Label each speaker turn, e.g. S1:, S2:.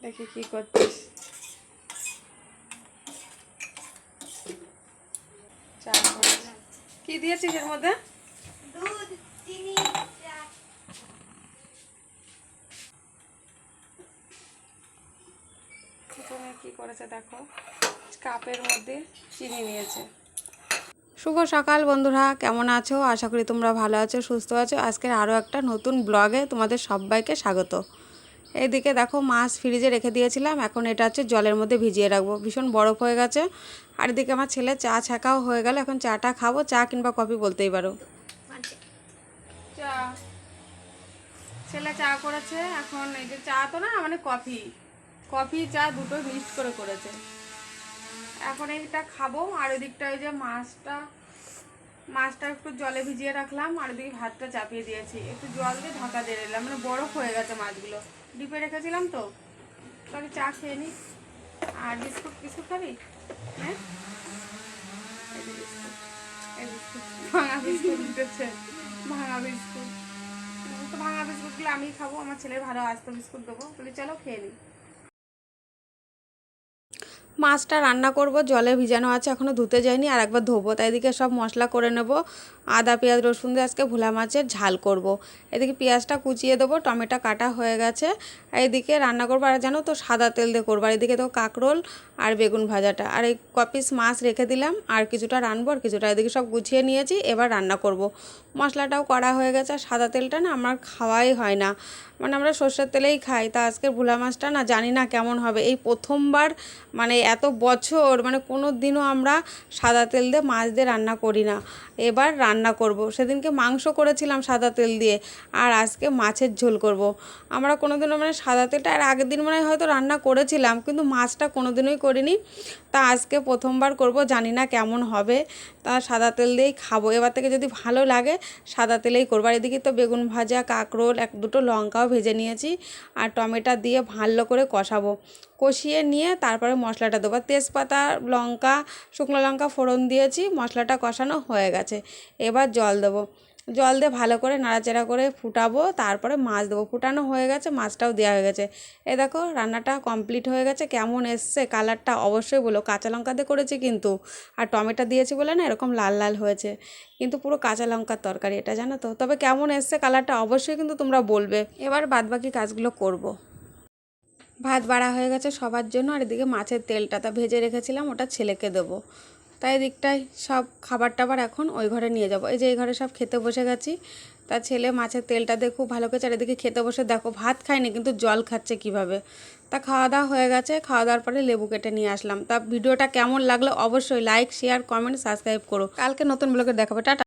S1: দেখি কি করছিস। চা কি দিয়েছিস এর মধ্যে?
S2: দুধ, চিনি, চা।
S1: প্রথমে কি করেছে দেখো, কাপের মধ্যে চিনি নিয়েছে। শুভ সকাল বন্ধুরা, কেমন আছো? আশা করি তোমরা ভালো আছো, সুস্থ আছো। আজকের আরও একটা নতুন ব্লগে তোমাদের সবাইকে স্বাগত। এইদিকে দেখো মাছ ফ্রিজে রেখে দিয়েছিলাম, এখন এটা হচ্ছে জলের মধ্যে ভিজিয়ে রাখবো, ভীষণ বরফ হয়ে গেছে। আর এদিকে আমার ছেলে চা ছাকাও হয়ে গেল, এখন চাটা খাবো, চা কিংবা কফি বলতেই পারো। চা, ছেলে চা করেছে, এখন এই যে চা তো না মানে কফি, কফি চা দুটো মিক্সড করে করেছে। এখন এইটা খাবো। আর ওইদিকটা ওই যে মাছটা একটু জলে ভিজিয়ে রাখলাম, আর ওইদিকে ভাতটা চাপিয়ে দিয়েছি, একটু জল দিয়ে ঢাকা দিয়ে দিলাম, মানে বরফ হয়ে গেছে মাছগুলো, ডিপে রেখেছিলাম তো। তবে চা খেয়ে নি। আর বিস্কুট বিস্কুট খাবি? হ্যাঁ, এই যে বিস্কুট, এই বিস্কুট, ভাঙা বিস্কুট উঠেছে, ভাঙা বিস্কুট। তো ভাঙা বিস্কুটগুলো আমি খাবো, আমার ছেলের ভালো আস্ত বিস্কুট দেবো। বলি চলো খেয়ে নিই। মাছটা রান্না করব, জলে ভিজানো আছে, এখনও ধুতে যায়নি, আর একবার ধোবো। তাই এদিকে সব মশলা করে নেব, আদা পেঁয়াজ রসুন দিয়ে আজকে ভোলা মাছের ঝাল করব। এদিকে পেঁয়াজটা কুচিয়ে দেবো, টমেটো কাটা হয়ে গেছে। এইদিকে রান্না করবো, আর জানো তো সাদা তেল দিয়ে করবো। আর এদিকে তো কাঁকরোল আর বেগুন ভাজাটা, আর এই কপিস মাছ রেখে দিলাম, আর কিছুটা রানবো আর কিছুটা। এদিকে সব গুছিয়ে নিয়েছি, এবার রান্না করব। মশলাটাও করা হয়ে গেছে। আর সাদা তেলটা না আমার খাওয়াই হয় না, মানে আমরা সর্ষের তেলেই খাই। তা আজকের ভোলা মাছটা না জানি না কেমন হবে, এই প্রথমবার, মানে এত বছর মানে কোনো দিনও আমরা সাদা তেল দিয়ে মাছ দিয়ে রান্না করি না, এবার রান্না করব। সেদিনকে মাংস করেছিলাম সাদা তেল দিয়ে, আর আজকে মাছের ঝোল করব। আমরা কোনো দিনও মানে সাদা তেলটা, আর আগের দিন মানে হয়তো রান্না করেছিলাম, কিন্তু মাছটা কোনো দিনই করিনি। তা আজকে প্রথমবার করব, জানি না কেমন হবে। তা সাদা তেল দিয়েই খাবো, এবার থেকে যদি ভালো লাগে সাদা তেলেই করবো। আর এদিকে তো বেগুন ভাজা, কাঁকরোল, এক দুটো লঙ্কাও ভেজে নিয়েছি, আর টমেটো দিয়ে ভালো করে কষাবো। কষিয়ে নিয়ে তারপরে মশলাটা দেবো। তেজপাতা, লঙ্কা, শুকনো লঙ্কা ফোড়ন দিয়েছি, মশলাটা কষানো হয়ে গেছে। এবার জল দেবো, জল দিয়ে ভালো করে নাড়াচাড়া করে ফুটাবো, তারপরে মাছ দেবো। ফুটানো হয়ে গেছে, মাছটাও দেওয়া হয়ে গেছে। এই দেখো রান্নাটা কমপ্লিট হয়ে গেছে। কেমন এসছে কালারটা অবশ্যই বলো। কাঁচা লঙ্কা দিয়ে করেছি কিন্তু, আর টমেটো দিয়েছি বলে না এরকম লাল লাল হয়েছে, কিন্তু পুরো কাঁচা লঙ্কার তরকারি এটা, জানো তো। তবে কেমন এসছে কালারটা অবশ্যই কিন্তু তোমরা বলবে। এবার বাদবাকি কাজগুলো করব। ভাত বাড়া হয়ে গেছে সবার জন্য, আর এদিকে মাছের তেলটা তা ভেজে রেখেছিলাম, ওটা ছেলেকে দেবো। তাই দিকটায় সব খাবার টাবার এখন ওই ঘরে নিয়ে যাব। এই যে এই ঘরে সব খেতে বসে গেছি। তা ছেলে মাছের তেলটা দিয়ে খুব ভালো করে চারিদিকে খেতে বসে, দেখো ভাত খায়নি কিন্তু জল খাচ্ছে কিভাবে। তা খাওয়া দাওয়া হয়ে গেছে, খাওয়া দাওয়ার পরে লেবু কেটে নিয়ে আসলাম। তা ভিডিওটা কেমন লাগলো অবশ্যই লাইক শেয়ার কমেন্ট সাবস্ক্রাইব করো। কালকে নতুন ব্লগে দেখাবো। টাটা।